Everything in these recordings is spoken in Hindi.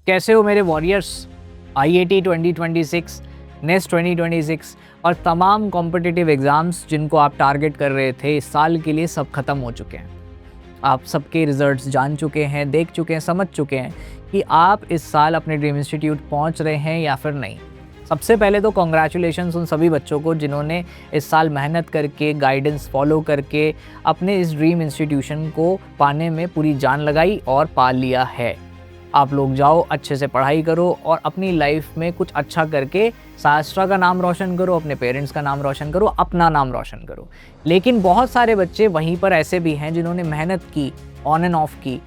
कैसे हो मेरे वॉरियर्स। आईआईटी 2026, नेस्ट 2026 और तमाम कॉम्पिटिटिव एग्ज़ाम्स जिनको आप टारगेट कर रहे थे इस साल के लिए सब ख़त्म हो चुके हैं। आप सबके रिज़ल्ट्स जान चुके हैं, देख चुके हैं, समझ चुके हैं कि आप इस साल अपने ड्रीम इंस्टीट्यूट पहुंच रहे हैं या फिर नहीं। सबसे पहले तो कॉन्ग्रेचुलेशंस उन सभी बच्चों को जिन्होंने इस साल मेहनत करके, गाइडेंस फॉलो करके अपने इस ड्रीम इंस्टीट्यूशन को पाने में पूरी जान लगाई और पा लिया है। आप लोग जाओ, अच्छे से पढ़ाई करो और अपनी लाइफ में कुछ अच्छा करके शास्त्रा का नाम रोशन करो, अपने पेरेंट्स का नाम रोशन करो, अपना नाम रोशन करो। लेकिन बहुत सारे बच्चे वहीं पर ऐसे भी हैं जिन्होंने मेहनत की, ऑन एंड ऑफ की,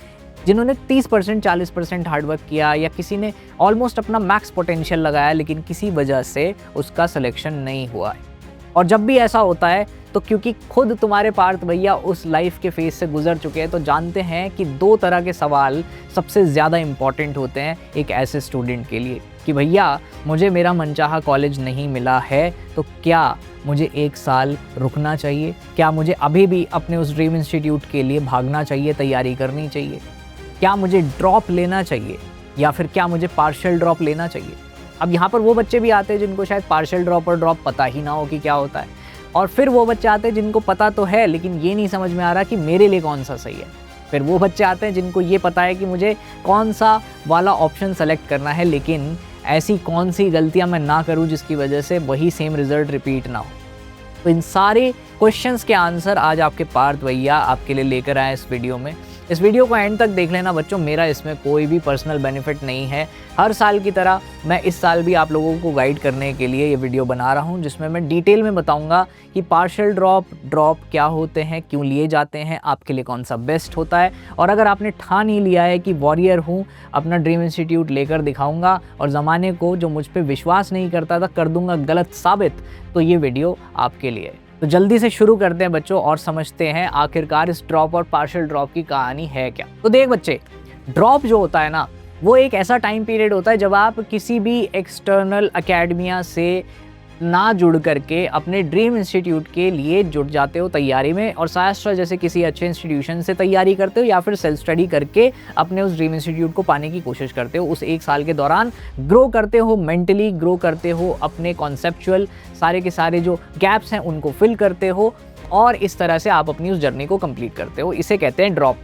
जिन्होंने 30% 40% हार्डवर्क किया या किसी ने ऑलमोस्ट अपना मैक्स पोटेंशियल लगाया, लेकिन किसी वजह से उसका सिलेक्शन नहीं हुआ है। और जब भी ऐसा होता है तो क्योंकि खुद तुम्हारे पार्थ भैया उस लाइफ के फेज से गुजर चुके हैं, तो जानते हैं कि दो तरह के सवाल सबसे ज़्यादा इम्पॉर्टेंट होते हैं एक ऐसे स्टूडेंट के लिए कि भैया मुझे मेरा मनचाहा कॉलेज नहीं मिला है, तो क्या मुझे एक साल रुकना चाहिए? क्या मुझे अभी भी अपने उस ड्रीम इंस्टीट्यूट के लिए भागना चाहिए, तैयारी करनी चाहिए? क्या मुझे ड्रॉप लेना चाहिए या फिर क्या मुझे पार्शियल ड्रॉप लेना चाहिए? अब यहाँ पर वो बच्चे भी आते हैं जिनको शायद पार्शियल ड्रॉप और ड्रॉप पता ही ना हो कि क्या होता है, और फिर वो बच्चे आते हैं जिनको पता तो है लेकिन ये नहीं समझ में आ रहा कि मेरे लिए कौन सा सही है। फिर वो बच्चे आते हैं जिनको ये पता है कि मुझे कौन सा वाला ऑप्शन सेलेक्ट करना है, लेकिन ऐसी कौन सी गलतियाँ मैं ना करूँ जिसकी वजह से वही सेम रिजल्ट रिपीट ना हो। तो इन सारे क्वेश्चंस के आंसर आज आपके पार्थ भैया आपके लिए लेकर आए इस वीडियो में। इस वीडियो को एंड तक देख लेना बच्चों, मेरा इसमें कोई भी पर्सनल बेनिफिट नहीं है। हर साल की तरह मैं इस साल भी आप लोगों को गाइड करने के लिए ये वीडियो बना रहा हूँ, जिसमें मैं डिटेल में बताऊँगा कि पार्शियल ड्रॉप क्या होते हैं, क्यों लिए जाते हैं, आपके लिए कौन सा बेस्ट होता है। और अगर आपने ठान ही लिया है कि वॉरियर हूँ, अपना ड्रीम इंस्टीट्यूट लेकर दिखाऊँगा और ज़माने को जो मुझ पर विश्वास नहीं करता था कर दूँगा गलत साबित, तो ये वीडियो आपके लिए है। तो जल्दी से शुरू करते हैं बच्चों और समझते हैं आखिरकार इस ड्रॉप और पार्शियल ड्रॉप की कहानी है क्या। तो देख बच्चे, ड्रॉप जो होता है ना, वो एक ऐसा टाइम पीरियड होता है जब आप किसी भी एक्सटर्नल एकेडमिया से ना जुड़ करके अपने ड्रीम इंस्टीट्यूट के लिए जुट जाते हो तैयारी में, और शास्त्रा जैसे किसी अच्छे इंस्टीट्यूशन से तैयारी करते हो या फिर सेल्फ स्टडी करके अपने उस ड्रीम इंस्टीट्यूट को पाने की कोशिश करते हो। उस एक साल के दौरान ग्रो करते हो, मेंटली ग्रो करते हो, अपने कॉन्सेप्चुअल सारे के सारे जो गैप्स हैं उनको फिल करते हो, और इस तरह से आप अपनी उस जर्नी को कंप्लीट करते हो। इसे कहते हैं ड्रॉप।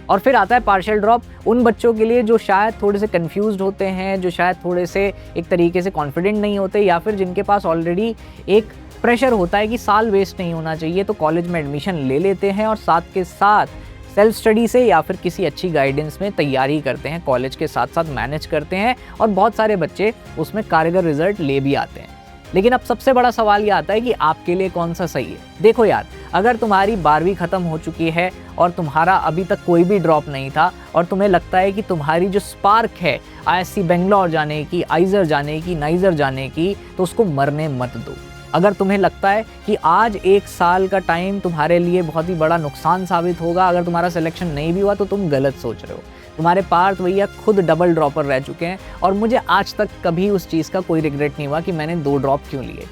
और फिर आता है पार्शियल ड्रॉप, उन बच्चों के लिए जो शायद थोड़े से कंफ्यूज्ड होते हैं, जो शायद थोड़े से एक तरीके से कॉन्फिडेंट नहीं होते, या फिर जिनके पास ऑलरेडी एक प्रेशर होता है कि साल वेस्ट नहीं होना चाहिए, तो कॉलेज में एडमिशन ले लेते हैं और साथ के साथ सेल्फ स्टडी से या फिर किसी अच्छी गाइडेंस में तैयारी करते हैं, कॉलेज के साथ साथ मैनेज करते हैं, और बहुत सारे बच्चे उसमें कारगर रिजल्ट ले भी आते हैं। लेकिन अब सबसे बड़ा सवाल ये आता है कि आपके लिए कौन सा सही है। देखो यार, अगर तुम्हारी 12वीं ख़त्म हो चुकी है और तुम्हारा अभी तक कोई भी ड्रॉप नहीं था, और तुम्हें लगता है कि तुम्हारी जो स्पार्क है आईएससी बेंगलोर जाने की, आइजर जाने की, नाइजर जाने की, तो उसको मरने मत दो। अगर तुम्हें लगता है कि आज एक साल का टाइम तुम्हारे लिए बहुत ही बड़ा नुकसान साबित होगा, अगर तुम्हारा सिलेक्शन नहीं भी हुआ, तो तुम गलत सोच रहे हो। तुम्हारे पार्थ भैया खुद डबल ड्रॉपर रह चुके हैं, और मुझे आज तक कभी उस चीज़ का कोई रिग्रेट नहीं हुआ कि मैंने 2 ड्रॉप क्यों लिए।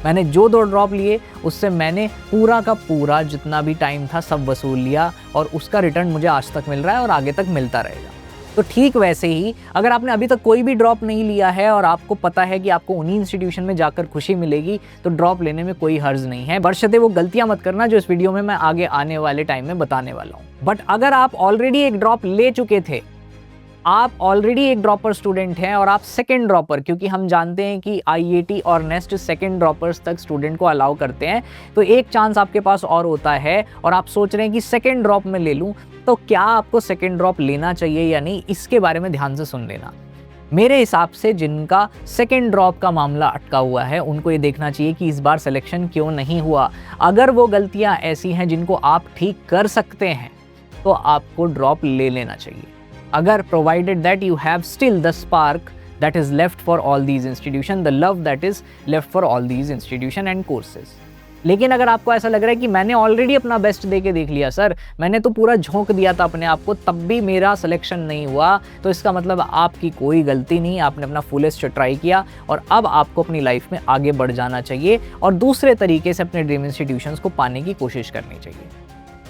मैंने जो 2 ड्रॉप लिए उससे मैंने पूरा का पूरा जितना भी टाइम था सब वसूल लिया, और उसका रिटर्न मुझे आज तक मिल रहा है और आगे तक मिलता रहेगा। तो ठीक वैसे ही अगर आपने अभी तक कोई भी ड्रॉप नहीं लिया है और आपको पता है कि आपको उन्हीं इंस्टीट्यूशन में जाकर खुशी मिलेगी, तो ड्रॉप लेने में कोई हर्ज नहीं है, बशर्ते वो गलतियां मत करना जो इस वीडियो में मैं आगे आने वाले टाइम में बताने वाला हूँ। बट अगर आप ऑलरेडी एक ड्रॉप ले चुके थे, आप ऑलरेडी एक ड्रॉपर स्टूडेंट हैं और आप सेकंड ड्रॉपर, क्योंकि हम जानते हैं कि आईआईटी और नेस्ट सेकंड ड्रॉपर्स तक स्टूडेंट को अलाउ करते हैं, तो एक चांस आपके पास और होता है और आप सोच रहे हैं कि सेकंड ड्रॉप में ले लूं, तो क्या आपको सेकंड ड्रॉप लेना चाहिए या नहीं, इसके बारे में ध्यान से सुन लेना। मेरे हिसाब से जिनका सेकंड ड्रॉप का मामला अटका हुआ है उनको ये देखना चाहिए कि इस बार सिलेक्शन क्यों नहीं हुआ। अगर वो गलतियां ऐसी हैं जिनको आप ठीक कर सकते हैं, तो आपको ड्रॉप ले लेना चाहिए। अगर provided that you have still the spark that is left for all these institution, the love that is left for all these institution and courses। लेकिन अगर आपको ऐसा लग रहा है कि मैंने ऑलरेडी अपना बेस्ट दे के देख लिया सर, मैंने तो पूरा झोंक दिया था अपने आप को, तब भी मेरा सिलेक्शन नहीं हुआ, तो इसका मतलब आपकी कोई गलती नहीं, आपने अपना फुलेस्ट ट्राई किया और अब आपको अपनी लाइफ में आगे बढ़ जाना चाहिए और दूसरे तरीके से अपने ड्रीम इंस्टीट्यूशंस को पाने की कोशिश करनी चाहिए।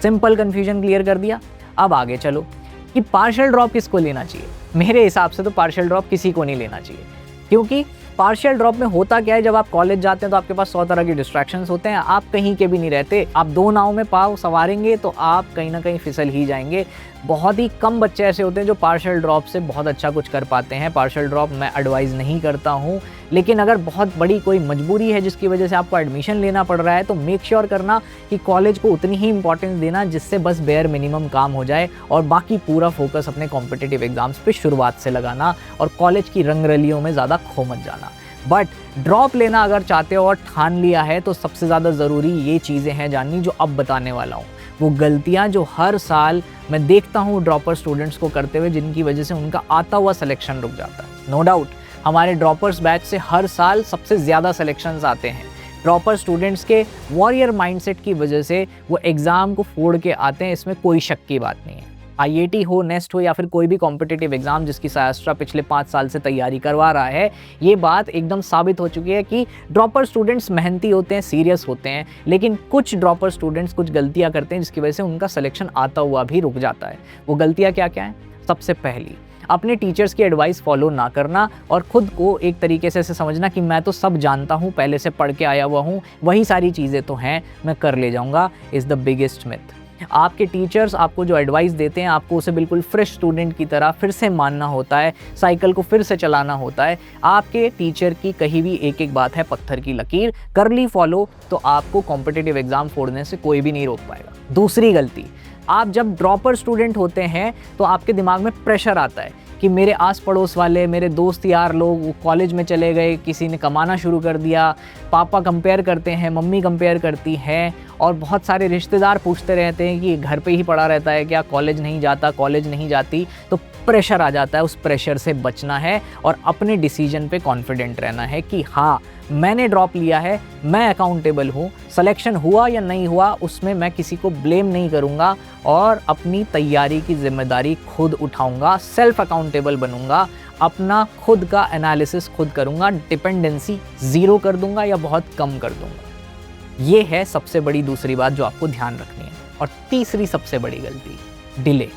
सिंपल कन्फ्यूजन क्लियर कर दिया। अब आगे चलो कि पार्शियल ड्रॉप किसको लेना चाहिए। मेरे हिसाब से तो पार्शियल ड्रॉप किसी को नहीं लेना चाहिए, क्योंकि पार्शियल ड्रॉप में होता क्या है, जब आप कॉलेज जाते हैं तो आपके पास 100 तरह के डिस्ट्रैक्शंस होते हैं, आप कहीं के भी नहीं रहते, आप दो नाव में पाँव सवारेंगे तो आप कहीं ना कहीं फिसल ही जाएंगे। बहुत ही कम बच्चे ऐसे होते हैं जो पार्शियल ड्रॉप से बहुत अच्छा कुछ कर पाते हैं। पार्शियल ड्रॉप मैं एडवाइज़ नहीं करता हूँ, लेकिन अगर बहुत बड़ी कोई मजबूरी है जिसकी वजह से आपको एडमिशन लेना पड़ रहा है तो मेक श्योर करना कि कॉलेज को उतनी ही इंपॉर्टेंस देना जिससे बस बेयर मिनिमम काम हो जाए, और बाकी पूरा फोकस अपने कॉम्पिटिटिव एग्जाम्स पे शुरुआत से लगाना और कॉलेज की रंगरलियों में ज़्यादा खो मत जाना। बट ड्रॉप लेना अगर चाहते हो और ठान लिया है तो सबसे ज़्यादा ज़रूरी ये चीज़ें हैं जाननी जो अब बताने वाला हूँ। वो गलतियाँ जो हर साल मैं देखता हूँ ड्रॉपर स्टूडेंट्स को करते हुए, जिनकी वजह से उनका आता हुआ सिलेक्शन रुक जाता है। नो डाउट हमारे ड्रॉपर्स बैच से हर साल सबसे ज़्यादा सिलेक्शंस आते हैं। ड्रॉपर स्टूडेंट्स के वॉरियर माइंडसेट की वजह से वो एग्ज़ाम को फोड़ के आते हैं, इसमें कोई शक की बात नहीं है। IIT हो, नेस्ट हो या फिर कोई भी कॉम्पिटिटिव एग्जाम जिसकी सायास्ट्रा पिछले 5 साल से तैयारी करवा रहा है, ये बात एकदम साबित हो चुकी है कि ड्रॉपर स्टूडेंट्स मेहनती होते हैं, सीरियस होते हैं, लेकिन कुछ ड्रॉपर स्टूडेंट्स कुछ गलतियां करते हैं जिसकी वजह से उनका सिलेक्शन आता हुआ भी रुक जाता है। वो गलतियां क्या क्या हैं? सबसे पहली, अपने टीचर्स की एडवाइस फॉलो ना करना और ख़ुद को एक तरीके से ऐसे समझना कि मैं तो सब जानता हूँ, पहले से पढ़ के आया हुआ हूँ, वही सारी चीज़ें तो हैं, मैं कर ले जाऊँगा, इज़ द बिगेस्ट मिथ। आपके टीचर्स आपको जो एडवाइस देते हैं, आपको उसे बिल्कुल फ्रेश स्टूडेंट की तरह फिर से मानना होता है, साइकिल को फिर से चलाना होता है। आपके टीचर की कही भी एक एक बात है पत्थर की लकीर, कर ली फॉलो तो आपको कॉम्पिटिटिव एग्जाम फोड़ने से कोई भी नहीं रोक पाएगा। दूसरी गलती, आप जब ड्रॉपर स्टूडेंट होते हैं तो आपके दिमाग में प्रेशर आता है कि मेरे आस पड़ोस वाले, मेरे दोस्त यार लोग वो कॉलेज में चले गए, किसी ने कमाना शुरू कर दिया, पापा कंपेयर करते हैं, मम्मी कंपेयर करती हैं, और बहुत सारे रिश्तेदार पूछते रहते हैं कि घर पे ही पड़ा रहता है क्या, कॉलेज नहीं जाता, कॉलेज नहीं जाती। तो प्रेशर आ जाता है, उस प्रेशर से बचना है और अपने डिसीजन पे कॉन्फिडेंट रहना है कि हाँ मैंने ड्रॉप लिया है, मैं अकाउंटेबल हूँ, सिलेक्शन हुआ या नहीं हुआ उसमें मैं किसी को ब्लेम नहीं करूँगा और अपनी तैयारी की जिम्मेदारी खुद उठाऊँगा, सेल्फ अकाउंटेबल बनूँगा, अपना खुद का एनालिसिस खुद करूँगा, डिपेंडेंसी ज़ीरो कर दूँगा या बहुत कम कर दूँगा। ये है सबसे बड़ी दूसरी बात जो आपको ध्यान रखनी है। और तीसरी सबसे बड़ी गलती, डिले।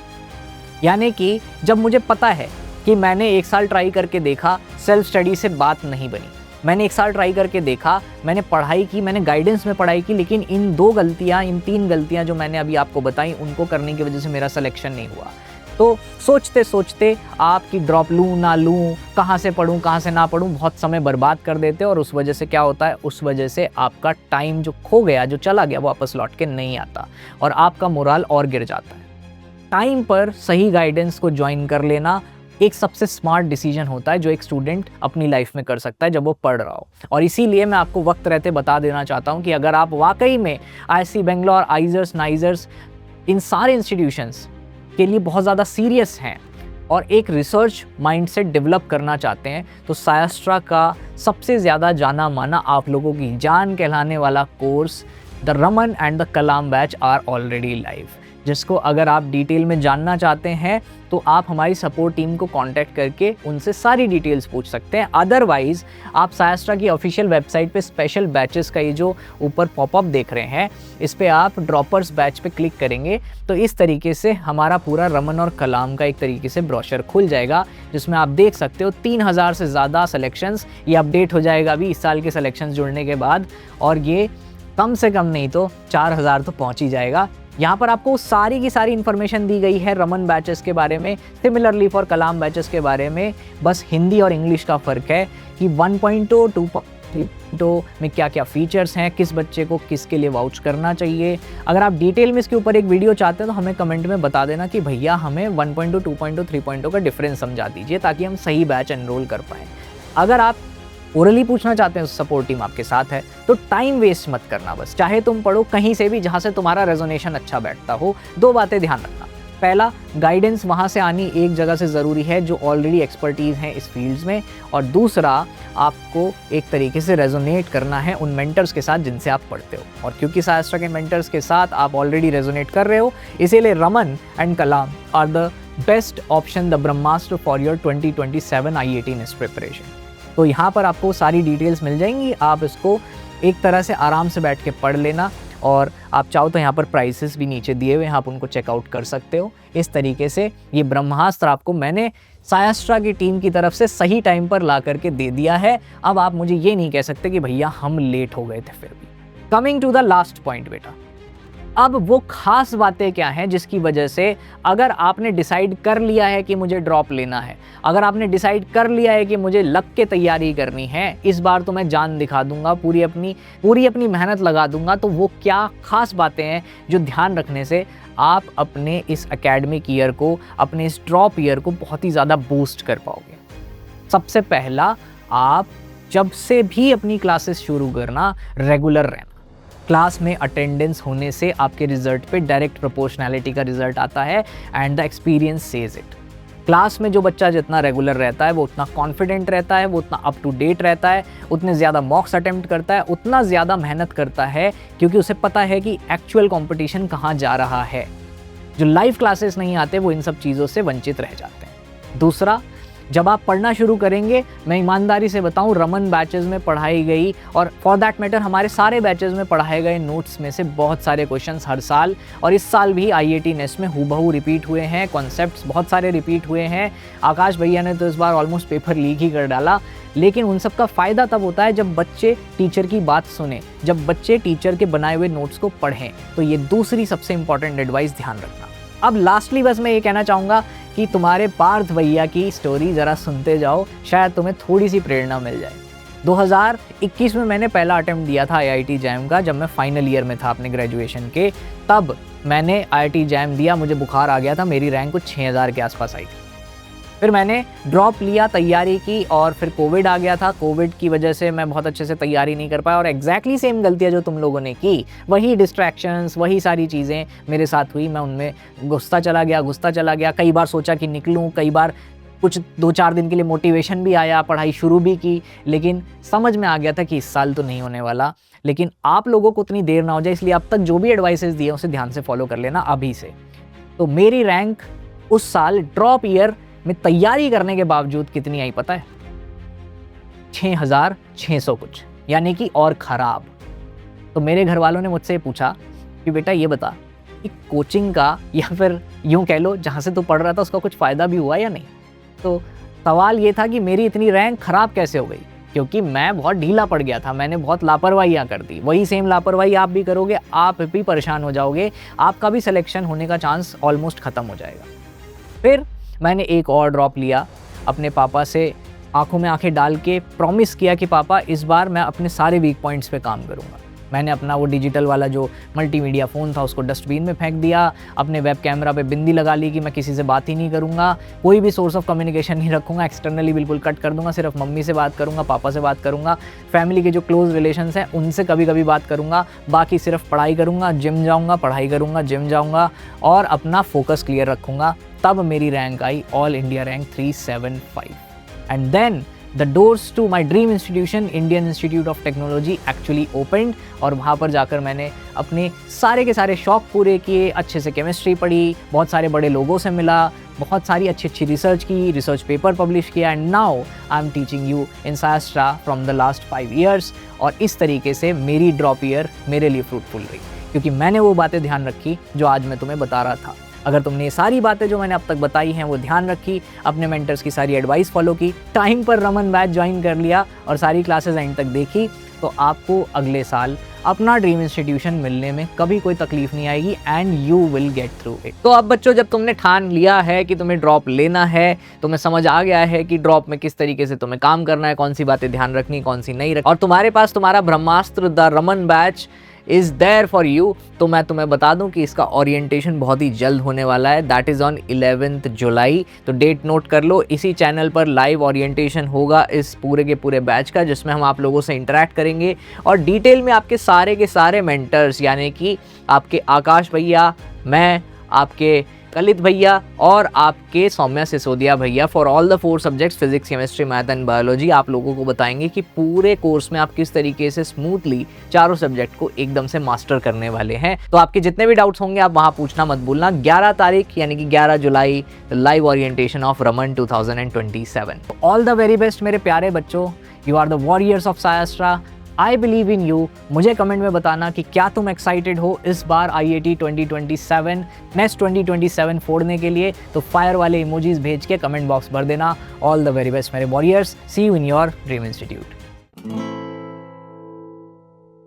यानी कि जब मुझे पता है कि मैंने 1 साल ट्राई करके देखा, सेल्फ स्टडी से बात नहीं बनी, मैंने 1 साल ट्राई करके देखा, मैंने पढ़ाई की, मैंने गाइडेंस में पढ़ाई की, लेकिन इन 3 गलतियाँ जो मैंने अभी आपको बताई उनको करने की वजह से मेरा सिलेक्शन नहीं हुआ, तो सोचते सोचते आपकी ड्रॉप लूँ ना लूँ, कहाँ से पढ़ूँ कहाँ से ना पढ़ूँ, बहुत समय बर्बाद कर देते हैं। और उस वजह से क्या होता है, उस वजह से आपका टाइम जो खो गया, जो चला गया, वो वापस लौट के नहीं आता और आपका मोराल और गिर जाता है। टाइम पर सही गाइडेंस को ज्वाइन कर लेना एक सबसे स्मार्ट डिसीजन होता है जो एक स्टूडेंट अपनी लाइफ में कर सकता है जब वो पढ़ रहा हो। और इसीलिए मैं आपको वक्त रहते बता देना चाहता हूँ कि अगर आप वाकई में IISc बेंगलोर, आइजर्स, नाइजर्स, इन सारे इंस्टीट्यूशंस के लिए बहुत ज़्यादा सीरियस हैं और एक रिसर्च माइंडसेट डेवलप करना चाहते हैं, तो सायास्ट्रा का सबसे ज़्यादा जाना माना, आप लोगों की जान कहलाने वाला course the Raman and the Kalam batch are already live, जिसको अगर आप डिटेल में जानना चाहते हैं तो आप हमारी सपोर्ट टीम को कांटेक्ट करके उनसे सारी डिटेल्स पूछ सकते हैं। अदरवाइज़ आप सायास्ट्रा की ऑफिशियल वेबसाइट पे स्पेशल बैचेस का ये जो ऊपर पॉपअप देख रहे हैं, इस पे आप ड्रॉपर्स बैच पे क्लिक करेंगे तो इस तरीके से हमारा पूरा रमन और कलाम का एक तरीके से ब्रोशर खुल जाएगा, जिसमें आप देख सकते हो 3000 से ज़्यादा सिलेक्शंस। ये अपडेट हो जाएगा अभी इस साल के सिलेक्शंस जुड़ने के बाद, और ये कम से कम नहीं तो 4000 तो पहुँच ही जाएगा। यहाँ पर आपको सारी की सारी इन्फॉर्मेशन दी गई है रमन बैचेस के बारे में, सिमिलरली फॉर कलाम बैचेस के बारे में। बस हिंदी और इंग्लिश का फ़र्क है कि 1.2, 2.2 में क्या क्या फीचर्स हैं, किस बच्चे को किसके लिए वाउच करना चाहिए। अगर आप डिटेल में इसके ऊपर एक वीडियो चाहते हैं तो हमें कमेंट में बता देना कि भैया हमें 1.2, 2.2, 3.2 का डिफरेंस समझा दीजिए ताकि हम सही बैच एनरोल कर पाएँ। अगर आप ओरली पूछना चाहते हैं, सपोर्ट टीम आपके साथ है, तो टाइम वेस्ट मत करना। बस चाहे तुम पढ़ो कहीं से भी जहाँ से तुम्हारा रेजोनेशन अच्छा बैठता हो। 2 बातें ध्यान रखना, पहला गाइडेंस वहाँ से आनी एक जगह से ज़रूरी है जो ऑलरेडी एक्सपर्टीज़ हैं इस फील्ड्स में, और दूसरा आपको एक तरीके से रेजोनेट करना है उन मेंटर्स के साथ जिनसे आप पढ़ते हो। और क्योंकि सायास्ट्रा के मेंटर्स के साथ आप ऑलरेडी रेजोनेट कर रहे हो, इसीलिए Raman and Kalam are the best option, the Brahmastra for your 2027 IIT nest preparation. तो यहाँ पर आपको सारी डिटेल्स मिल जाएंगी, आप इसको एक तरह से आराम से बैठ के पढ़ लेना, और आप चाहो तो यहाँ पर प्राइसेस भी नीचे दिए हुए हैं, आप उनको चेकआउट कर सकते हो। इस तरीके से ये ब्रह्मास्त्र आपको मैंने सायास्ट्रा की टीम की तरफ से सही टाइम पर ला करके दे दिया है। अब आप मुझे ये नहीं कह सकते कि भैया हम लेट हो गए थे। फिर भी coming to the last point बेटा, अब वो खास बातें क्या हैं जिसकी वजह से अगर आपने डिसाइड कर लिया है कि मुझे ड्रॉप लेना है, अगर आपने डिसाइड कर लिया है कि मुझे लग के तैयारी करनी है, इस बार तो मैं जान दिखा दूंगा, पूरी अपनी मेहनत लगा दूंगा, तो वो क्या खास बातें हैं जो ध्यान रखने से आप अपने इस एकेडमिक ईयर को, अपने इस ड्रॉप ईयर को बहुत ही ज़्यादा बूस्ट कर पाओगे। सबसे पहला, आप जब से भी अपनी क्लासेस शुरू करना, रेगुलर रहना। क्लास में अटेंडेंस होने से आपके रिजल्ट पे डायरेक्ट प्रोपोर्शनैलिटी का रिजल्ट आता है and the experience says it. Class में जो बच्चा जितना रेगुलर रहता है वो उतना कॉन्फिडेंट रहता है, वो उतना अप टू डेट रहता है, उतने ज़्यादा मॉक्स अटेम्प्ट करता है, उतना ज़्यादा मेहनत करता है, क्योंकि उसे पता है कि एक्चुअल कंपटीशन कहाँ जा रहा है। जो लाइव क्लासेस नहीं आते वो इन सब चीज़ों से वंचित रह जाते हैं। दूसरा, जब आप पढ़ना शुरू करेंगे, मैं ईमानदारी से बताऊं, रमन बैचेस में पढ़ाई गई और फॉर दैट मैटर हमारे सारे बैचेस में पढ़ाए गए नोट्स में से बहुत सारे क्वेश्चंस हर साल और इस साल भी IIT नेस्ट में हूबहू रिपीट हुए हैं। कॉन्सेप्ट्स बहुत सारे रिपीट हुए हैं। आकाश भैया ने तो इस बार ऑलमोस्ट पेपर लीक ही कर डाला। लेकिन उन सब का फ़ायदा तब होता है जब बच्चे टीचर की बात सुने, जब बच्चे टीचर के बनाए हुए नोट्स को पढ़ें। तो ये दूसरी सबसे इंपॉर्टेंट एडवाइस ध्यान रखना। अब लास्टली बस मैं ये कहना चाहूँगा कि तुम्हारे पार्थ भैया की स्टोरी ज़रा सुनते जाओ, शायद तुम्हें थोड़ी सी प्रेरणा मिल जाए। 2021 में मैंने पहला अटेम्प्ट दिया था IIT जैम का, जब मैं फाइनल ईयर में था अपने ग्रेजुएशन के। तब मैंने IIT जैम दिया, मुझे बुखार आ गया था, मेरी रैंक कुछ 6000 के आसपास आई थी। फिर मैंने ड्रॉप लिया, तैयारी की और फिर कोविड आ गया था। कोविड की वजह से मैं बहुत अच्छे से तैयारी नहीं कर पाया और एग्जैक्टली सेम गलतियाँ जो तुम लोगों ने की, वही डिस्ट्रैक्शंस, वही सारी चीज़ें मेरे साथ हुई। मैं उनमें घुसता चला गया। कई बार सोचा कि निकलूँ, कई बार कुछ 2-4 दिन के लिए मोटिवेशन भी आया, पढ़ाई शुरू भी की, लेकिन समझ में आ गया था कि इस साल तो नहीं होने वाला। लेकिन आप लोगों को उतनी देर ना हो जाए, इसलिए अब तक जो भी एडवाइसेस दिए उसे ध्यान से फॉलो कर लेना अभी से। तो मेरी रैंक उस साल ड्रॉप ईयर में तैयारी करने के बावजूद कितनी आई पता है? 6600 कुछ, यानी कि और ख़राब। तो मेरे घर वालों ने मुझसे पूछा कि बेटा ये बता कि कोचिंग का, या फिर यूँ कह लो जहाँ से तू पढ़ रहा था उसका कुछ फ़ायदा भी हुआ या नहीं। तो सवाल ये था कि मेरी इतनी रैंक ख़राब कैसे हो गई, क्योंकि मैं बहुत ढीला पड़ गया था, मैंने बहुत लापरवाहियाँ कर दी। वही सेम लापरवाही आप भी करोगे, आप भी परेशान हो जाओगे, आपका भी सिलेक्शन होने का चांस ऑलमोस्ट ख़त्म हो जाएगा। फिर मैंने एक और ड्रॉप लिया, अपने पापा से आंखों में आंखें डाल के प्रॉमिस किया कि पापा इस बार मैं अपने सारे वीक पॉइंट्स पे काम करूँगा। मैंने अपना वो डिजिटल वाला जो मल्टीमीडिया फ़ोन था उसको डस्टबिन में फेंक दिया, अपने वेब कैमरा पे बिंदी लगा ली कि मैं किसी से बात ही नहीं करूँगा, कोई भी सोर्स ऑफ कम्युनिकेशन नहीं रखूँगा, एक्सटर्नली बिल्कुल कट कर दूँगा, सिर्फ मम्मी से बात करूँगा, पापा से बात करूँगा, फैमिली के जो क्लोज रिलेशंस हैं उनसे कभी कभी बात करूँगा, बाकी सिर्फ पढ़ाई करूँगा, जिम जाऊँगा, पढ़ाई करूँगा, जिम जाऊँगा और अपना फोकस क्लियर रखूँगा। तब मेरी रैंक आई all India rank 375 and then the doors to my dream institution Indian Institute of Technology actually opened और वहाँ पर जाकर मैंने अपने सारे के सारे शौक पूरे किए, अच्छे से केमिस्ट्री पढ़ी, बहुत सारे बड़े लोगों से मिला, बहुत सारी अच्छी रिसर्च की, रिसर्च पेपर पब्लिश किया and now I am teaching you in Sayastra from the last 5 years। और इस तरीके से मेरी ड्रॉप ईयर मेरे लिए फ्रूटफुल रही, क्योंकि मैंने वो बातें ध्यान रखी जो आज मैं तुम्हें बता रहा था। अगर तुमने ये सारी बातें जो मैंने अब तक बताई हैं वो ध्यान रखी, अपने मेंटर्स की सारी एडवाइस फॉलो की, टाइम पर रमन बैच ज्वाइन कर लिया और सारी क्लासेस एंड तक देखी, तो आपको अगले साल अपना ड्रीम इंस्टीट्यूशन मिलने में कभी कोई तकलीफ नहीं आएगी and you will get through it. तो अब बच्चों, जब तुमने ठान लिया है कि तुम्हें ड्रॉप लेना है, तुम्हें समझ आ गया है कि ड्रॉप में किस तरीके से तुम्हें काम करना है, कौन सी बातें ध्यान रखनी, कौन सी नहीं रखनी, और तुम्हारे पास तुम्हारा Brahmastra the Raman batch is there for you, तो मैं तुम्हें बता दूं कि इसका ओरिएंटेशन बहुत ही जल्द होने वाला है। दैट इज़ ऑन 11 जुलाई। तो डेट नोट कर लो, इसी चैनल पर लाइव ओरिएंटेशन होगा इस पूरे के पूरे बैच का, जिसमें हम आप लोगों से इंटरेक्ट करेंगे और डिटेल में आपके सारे के सारे मेंटर्स, यानी कि आपके आकाश भैया, मैं, आपके कलित भैया और आपके सौम्या सिसोदिया भैया, for all the 4 subjects physics, chemistry, math and biology, आप लोगों को बताएंगे कि पूरे कोर्स में आप किस तरीके से स्मूथली चारों सब्जेक्ट को एकदम से मास्टर करने वाले हैं। तो आपके जितने भी डाउट्स होंगे आप वहां पूछना मत भूलना। 11 तारीख यानी कि 11 जुलाई live orientation of Raman 2027। All the very best मेरे प्यारे बच्चों, you are the warriors of Sayastra. I believe in you. मुझे कमेंट में बताना कि क्या तुम एक्साइटेड हो इस बार IIT 2027 नेस्ट 2027 फोड़ने के लिए। तो फायर वाले इमोजीज भेज के कमेंट बॉक्स भर देना। ऑल द वेरी बेस्ट मेरे warriors, see you in your dream institute.